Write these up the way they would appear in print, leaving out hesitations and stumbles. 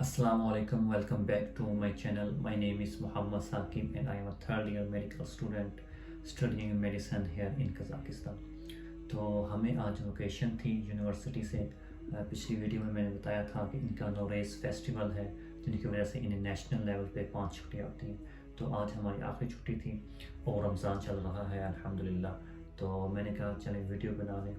Assalamu alaikum, welcome back to my channel. My name is Muhammad Saqib and I am a third year medical student studying medicine here in Kazakhstan. तो हमें आज location थी university से। पिछली video में मैंने बताया था कि इनका नोरेस फेस्टिवल है जिनकी वजह से इन्हें नेशनल लेवल पे 5 छुट्टियाँ होती हैं। तो आज हमारी आखिरी छुट्टी थी और रमज़ान चल रहा है अल्हम्दुलिल्लाह। तो मैंने कहा चलें वीडियो बना लें,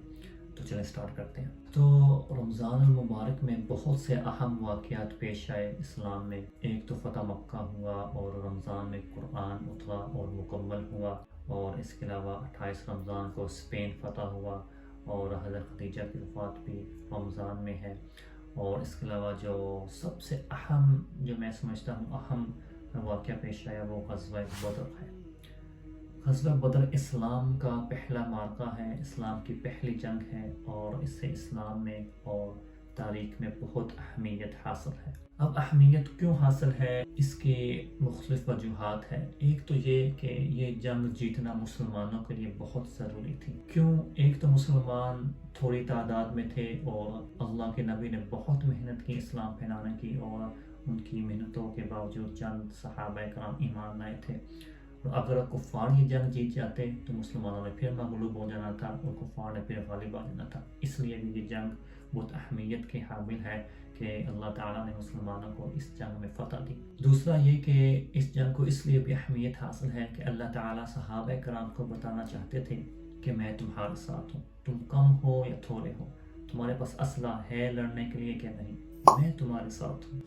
तो चलें स्टार्ट करते हैं। तो रमज़ान मुबारक में बहुत से अहम वाक़यात पेश आए इस्लाम में। एक तो फ़तह मक्का हुआ और रमज़ान में कुरान उतरा और मुकम्मल हुआ, और इसके अलावा 28 रमज़ान को स्पेन फ़तह हुआ और हज़रत खदीजा की वफ़ात भी रमज़ान में है। और इसके अलावा जो सबसे अहम, जो मैं समझता हूँ अहम वाक़या पेश आया, वो ग़ज़वा बदर है। ग़ज़वा बदर इस्लाम का पहला मार्का है, इस्लाम की पहली जंग है और इससे इस्लाम में और तारीख़ में बहुत अहमियत हासिल है। अब अहमियत क्यों हासिल है, इसके मुख्तलिफ़ वजूहात हैं। एक तो ये कि ये जंग जीतना मुसलमानों के लिए बहुत ज़रूरी थी। क्यों? एक तो मुसलमान थोड़ी तादाद में थे और अल्लाह के नबी ने बहुत मेहनत की इस्लाम फैलाने की, और उनकी मेहनतों के बावजूद चंद सहाबा कराम ईमान लाए थे। और अगर कुफ़ार ये जंग जीत जाते तो मुसलमानों ने फिर मगलूब हो जाना था और कुफ़ार ने फिर गालिब आ जाना था। इसलिए भी ये जंग बहुत अहमियत के हामिल है कि अल्लाह ताला ने मुसलमानों को इस जंग में फ़तह दी। दूसरा ये कि इस जंग को इसलिए भी अहमियत हासिल है कि अल्लाह ताला सहाबा कराम को बताना चाहते थे कि मैं तुम्हारे साथ हूँ, तुम कम हो या थोड़े हो, तुम्हारे पास असला है लड़ने के लिए क्या नहीं, मैं तुम्हारे साथ हूँ।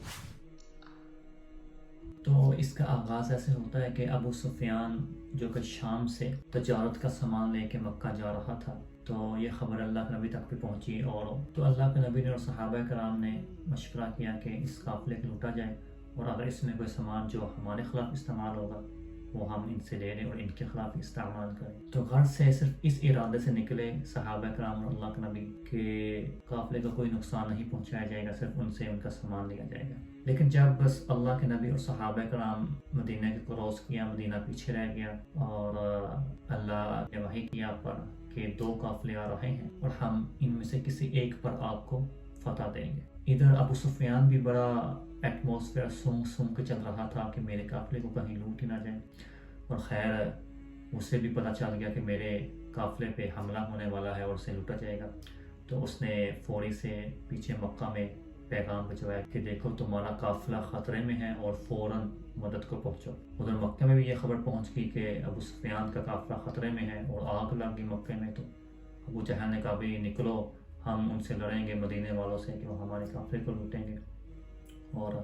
तो इसका आगाज़ ऐसे होता है कि अबू सुफियान जो कि शाम से तजारत का सामान लेके मक्का जा रहा था, तो ये ख़बर अल्लाह के नबी तक भी पहुंची। और तो अल्लाह के नबी ने और सहाबा कराम ने मशवरा किया कि इस काफ़िले को लूटा जाए, और अगर इसमें कोई सामान जो हमारे ख़िलाफ़ इस्तेमाल होगा वो हम इनसे ले लें और इनके ख़िलाफ़ इस्तेमाल करें। तो घर से सिर्फ इस इरादे से निकले सहाबा कराम और अल्लाह के नबी के काफ़िले को कोई नुकसान नहीं पहुंचाया जाएगा, सिर्फ उनसे उनका सामान लिया जाएगा। लेकिन जब बस अल्लाह के नबी और सहाबा कराम मदीना के क्रॉस किया, मदीना पीछे रह गया, और अल्लाह ने वही किया पर कि 2 काफ़िले आ रहे हैं और हम इनमें से किसी एक पर आपको फ़तह देंगे। इधर अबू सुफियान भी बड़ा एटमॉस्फेयर सूंघ के चल रहा था कि मेरे काफ़िले को कहीं लूट ही ना जाए, और खैर उसे भी पता चल गया कि मेरे काफ़िले पे हमला होने वाला है और उसे लूटा जाएगा। तो उसने फौरी से पीछे मक्का में पैगाम भिजवाया कि देखो तुम्हारा काफ़िला ख़तरे में है और फ़ौरन मदद को पहुँचो। उधर मक्के में भी ये खबर पहुँच गई कि अबू सुफियान का काफ़िला ख़तरे में है और आग लग गई मक्के में। तो अबू जहल ने कहा भी निकलो, हम उनसे लड़ेंगे मदीने वालों से कि वो हमारे काफ़िले को लूटेंगे, और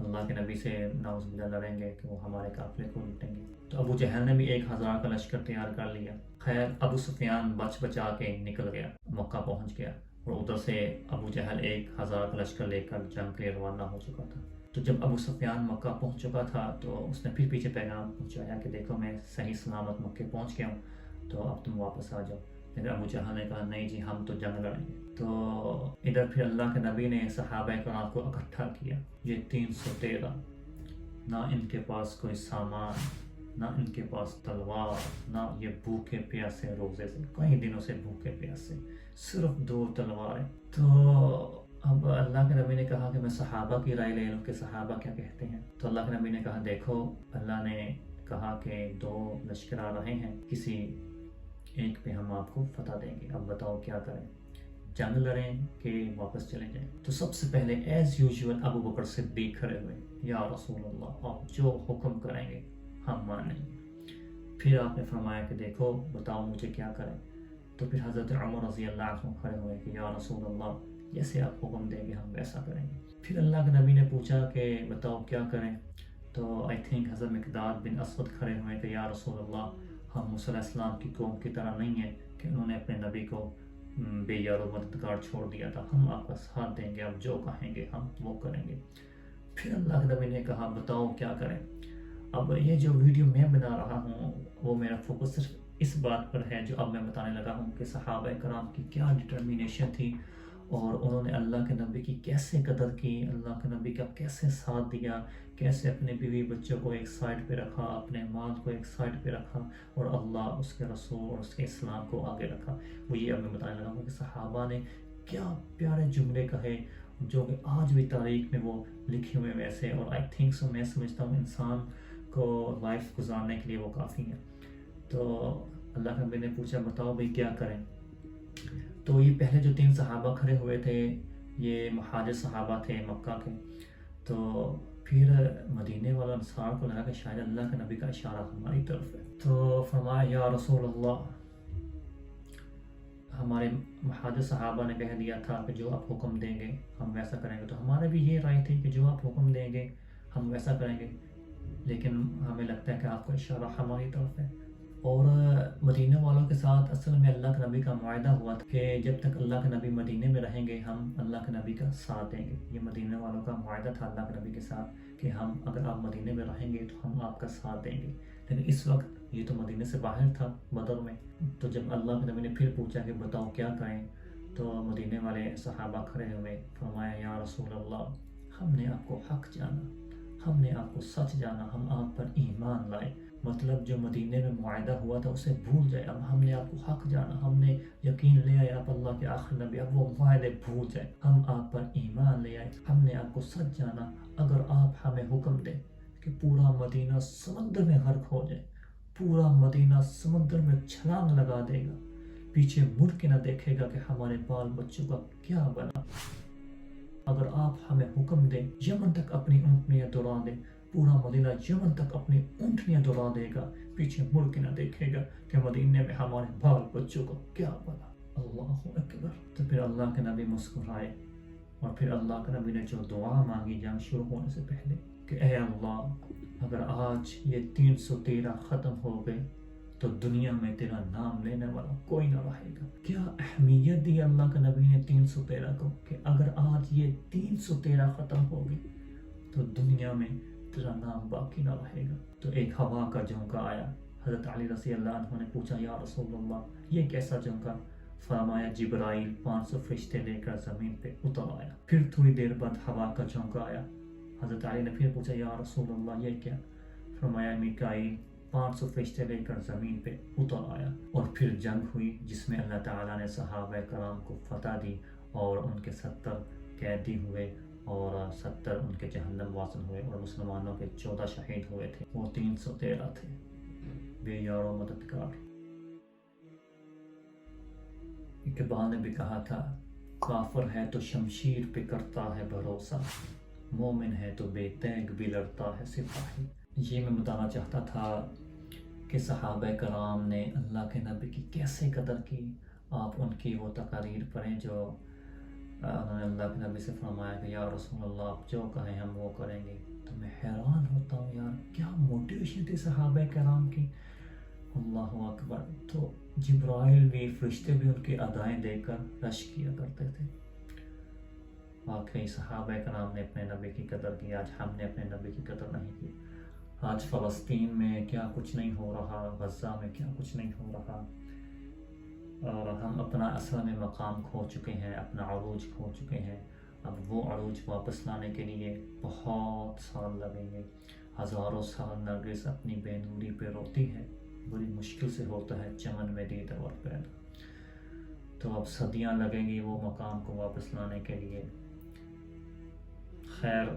अल्लाह के नबी से नाउज़ुबिल्लाह लड़ेंगे कि वो हमारे काफ़िले को लूटेंगे। तो अबू जहल ने भी 1000 का लश्कर तैयार कर लिया। खैर अबू सुफियान बच बचा के निकल गया, मक्का पहुँच गया, और उधर से अबू जहल 1000 का लश्कर लेकर जंग के लिए रवाना हो चुका था। तो जब अबू सुफियान मक्का पहुँच चुका था तो उसने फिर पीछे पैगाम पहुँचाया कि देखो मैं सही सलामत मक्के पहुँच गया हूँ, तो अब तुम वापस आ जाओ। लेकिन अबू जहल ने कहा नहीं जी, हम तो जंग लड़ेंगे। तो इधर फिर अल्लाह के नबी ने सहाबा कराम को इकट्ठा किया। ये 313, ना इनके पास कोई सामान, ना इनके पास तलवार, ना ये भूखे प्यासे रोज़े से, कई दिनों से भूखे प्यासे, सिर्फ 2 तलवारें। तो अब अल्लाह के नबी ने कहा कि मैं सहाबा की राय ले लूँ कि सहाबा क्या कहते हैं। तो अल्लाह के नबी ने कहा देखो, अल्लाह ने कहा कि 2 लश्कर आ रहे हैं, किसी एक पे हम आपको फ़तह देंगे, अब बताओ क्या करें, जंग लड़ें कि वापस चले जाएं। तो सबसे पहले एज़ यूजुअल अबू बकर सिद्दीक़ खड़े हुए, या रसूल अल्लाह आप जो हुक्म करेंगे हम मानेंगे। फिर आपने फरमाया कि देखो बताओ मुझे क्या करें। तो फिर हज़रत उमर रज़ी अल्लाह अन्हु खड़े हुए कि या रसूल अल्लाह जैसे आप हुक्म देंगे हम वैसा करेंगे। फिर अल्लाह के नबी ने पूछा कि बताओ क्या करें। तो आई थिंक हज़रत मिक़दाद बिन असवद खड़े हुए कि या रसूल अल्लाह हम मूसा अलैहिस्सलाम की कौम की तरह नहीं है कि उन्होंने अपने नबी को बेयारो मददगार छोड़ दिया था, हम आपका साथ देंगे, आप जो कहेंगे हम वो करेंगे। फिर अल्लाह के नबी ने कहा बताओ क्या करें। अब ये जो वीडियो मैं बना रहा हूँ वो मेरा फोकस सिर्फ इस बात पर है जो अब मैं बताने लगा हूँ कि सहाबा कराम की क्या डिटर्मिनेशन थी, और उन्होंने अल्लाह के नबी की कैसे कदर की, अल्लाह के नबी का कैसे साथ दिया, कैसे अपने बीवी बच्चों को एक साइड पे रखा, अपने माल को एक साइड पे रखा, और अल्लाह उसके रसूल और उसके इस्लाम को आगे रखा। वो ये अब मैं बताने लगा हूँ कि सहाबा ने क्या प्यारे जुमले कहे, جو کہ آج بھی تاریخ میں وہ لکھے ہوئے ویسے، اور آئی تھنک سو، میں سمجھتا ہوں انسان کو لائف گزارنے کے لیے وہ کافی ہیں۔ تو اللہ کے نبی نے پوچھا بتاؤ بھائی کیا کریں؟ تو یہ پہلے جو 3 صحابہ کھڑے ہوئے تھے یہ مہاجر صحابہ تھے مکہ کے، تو پھر مدینے والا انصار کو لگا کہ شاید اللہ کے نبی کا اشارہ ہماری طرف ہے، تو فرمایا یا رسول اللہ، ہمارے مہاجر صحابہ نے کہہ دیا تھا کہ جو آپ حکم دیں گے ہم ویسا کریں گے، تو ہمارے بھی یہ رائے تھی کہ جو آپ حکم دیں گے ہم ویسا کریں گے، لیکن ہمیں لگتا ہے کہ آپ کا اشارہ ہماری طرف ہے۔ اور مدینہ والوں کے ساتھ اصل میں اللہ کے نبی کا معاہدہ ہوا تھا کہ جب تک اللہ کے نبی مدینہ میں رہیں گے ہم اللہ کے نبی کا ساتھ دیں گے۔ یہ مدینہ والوں کا معاہدہ تھا اللہ کے نبی کے ساتھ کہ ہم اگر آپ مدینہ میں رہیں گے تو ہم آپ کا ساتھ دیں گے، لیکن اس وقت یہ تو مدینہ سے باہر تھا بدر میں۔ تو جب اللہ کے نبی نے پھر پوچھا کہ بتاؤ کیا کریں، تو مدینہ والے صحابہ کھڑے ہوئے، فرمایا یا رسول اللہ، ہم نے آپ کو حق جانا، ہم نے آپ کو سچ جانا، ہم آپ پر ایمان لائے، مطلب جو مدینہ میں معاہدہ ہوا تھا اسے بھول جائے، اب ہم نے آپ کو حق جانا، ہم نے یقین لے آئے آپ اللہ کے آخر نبی، اب وہ معاہدے بھول جائے، ہم آپ پر ایمان لے آئے، ہم نے آپ کو سچ جانا، اگر آپ ہمیں حکم دیں کہ پورا مدینہ سمندر میں غرق ہو جائے، پورا مدینہ سمندر میں چھلانگ لگا دے گا، پیچھے مڑ کے نہ دیکھے گا کہ ہمارے بال بچوں کا کیا بنا، اگر آپ ہمیں حکم دیں یمن تک اپنی اونٹنیاں دوڑا دیں، پورا مدینہ یمن تک اپنی اونٹنیاں دوڑا دے گا، پیچھے مڑ کے نہ دیکھے گا کہ مدینے میں ہمارے بال بچوں کا کیا بنا۔ اللہ اکبر۔ تو پھر اللہ کے نبی مسکرائے، اور پھر اللہ کے نبی نے جو دعا مانگی جنگ شروع ہونے سے پہلے کہ اے اللہ، اگر آج یہ 313 ختم ہو گئے تو دنیا میں تیرا نام لینے والا کوئی نہ رہے گا۔ کیا اہمیت دی اللہ کے نبی نے 313 کو کہ اگر آج یہ 313 ختم ہو گئے تو دنیا میں تیرا نام باقی نہ رہے گا۔ تو ایک ہوا کا جھونکا آیا، حضرت علی رضی اللہ عنہ نے پوچھا یا رسول اللہ یہ کیسا جھونکا؟ فرمایا جبرائیل 500 فرشتے لے کر زمین پہ اتر آیا۔ پھر تھوڑی دیر بعد ہوا کا جھونکا آیا، حضرت علی نے پھر پوچھا یا رسول اللہ یہ کیا؟ فرمایا میکائیل 500 فرشتے لے کر زمین پہ اتر آیا۔ اور پھر جنگ ہوئی جس میں اللہ تعالیٰ نے صحابہ کرام کو فتح دی، اور ان کے 70 قیدی ہوئے اور 70 ان کے جہنم واصل ہوئے، اور مسلمانوں کے 14 شہید ہوئے تھے، وہ 313 تھے، بے یار و مددگار۔ اقبال نے بھی کہا تھا کافر ہے تو شمشیر پہ کرتا ہے بھروسہ، مومن ہے تو بے تیگ بھی لڑتا ہے سپاہی۔ یہ میں بتانا چاہتا تھا کہ صحابہ کرام نے اللہ کے نبی کی کیسے قدر کی۔ آپ ان کی وہ تقاریر پڑھیں جو انہوں نے اللہ کے نبی سے فرمایا کہ یا رسول اللہ آپ جو کہیں ہم وہ کریں گے۔ تو میں حیران ہوتا ہوں یار کیا موٹیویشن تھی صحابہ کرام کی، اللہ اکبر۔ تو جبرائیل بھی فرشتے بھی ان کی ادائیں دیکھ کر رش کیا کرتے تھے۔ واقعی صحابہ کرام نے اپنے نبی کی قدر کی، آج ہم نے اپنے نبی کی قدر نہیں کی۔ آج فلسطین میں کیا کچھ نہیں ہو رہا، غزہ میں کیا کچھ نہیں ہو رہا، اور ہم اپنا اصل میں مقام کھو چکے ہیں، اپنا عروج کھو چکے ہیں۔ اب وہ عروج واپس لانے کے لیے بہت سال لگیں گے، ہزاروں سال نرگس اپنی بے نوری پہ روتی ہے، بڑی مشکل سے ہوتا ہے چمن میں دید اور پیدا، تو اب صدیاں لگیں گی وہ مقام کو واپس لانے کے لیے۔ خیر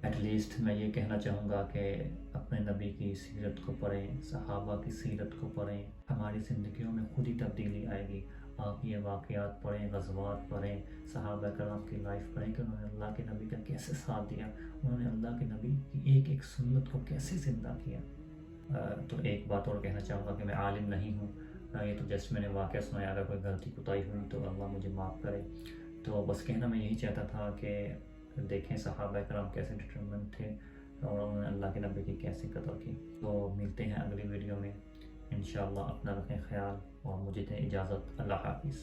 ایٹ لیسٹ میں یہ کہنا چاہوں گا کہ اپنے نبی کی سیرت کو پڑھیں، صحابہ کی سیرت کو پڑھیں، ہماری زندگیوں میں خود ہی تبدیلی آئے گی۔ آپ یہ واقعات پڑھیں، غزوات پڑھیں، صحابہ کرام کی لائف پڑھیں کہ انہوں نے اللہ کے نبی کا کیسے ساتھ دیا، انہوں نے اللہ کے نبی کی ایک ایک سنت کو کیسے زندہ کیا۔ تو ایک بات اور کہنا چاہوں گا کہ میں عالم نہیں ہوں، یہ تو جسٹ میں نے واقعہ سنایا، اگر کوئی غلطی کوتاہی ہوئی تو اللہ مجھے معاف کرے۔ تو بس کہنا میں یہی چاہتا تھا کہ دیکھیں صحابہ کرام کیسے ڈٹرمنٹ تھے اور انہوں نے اللہ کے نبی کی کیسے قدر کی۔ تو ملتے ہیں اگلی ویڈیو میں انشاءاللہ، اپنا رکھیں خیال اور مجھے دیں اجازت، اللہ حافظ۔